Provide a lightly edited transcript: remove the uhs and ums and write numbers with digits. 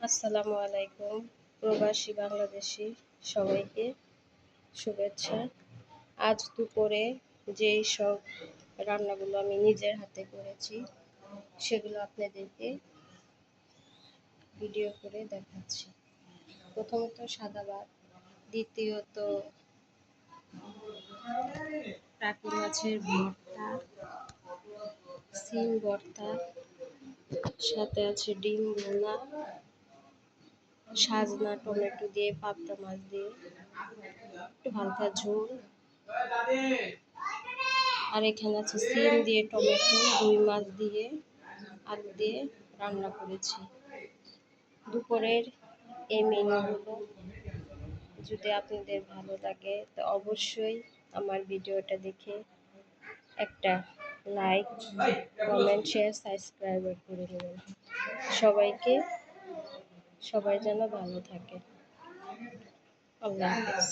আসসালামু আলাইকুম প্রবাসী বাংলাদেশি সবাইকে শুভেচ্ছা। আজ দুপুরে যেই সব রান্নাগুলো আমি নিজের হাতে করেছি সেগুলো আপনাদেরকে ভিডিও করে দেখাচ্ছি। প্রথমত সাদা ভাত, দ্বিতীয়ত টাকি মাছের ভর্তা, সিম ভর্তা, সাথে আছে ডিম ভুনা, সাজনা টমেটো দিয়ে পাবদা মাছ দিয়ে একটু হালকা ঝোল, আর এখানে আছে সিম দিয়ে টমেটো, রুই মাছ দিয়ে আলু দিয়ে রান্না করেছি। দুপুরের এই মেনুগুলো যদি আপনাদের ভালো লাগে তো অবশ্যই আমার ভিডিওটা দেখে একটা লাইক, কমেন্ট, শেয়ার, সাবস্ক্রাইব করে নেবেন। সবাই যেন ভালো থাকে। আল্লাহ হাফেজ।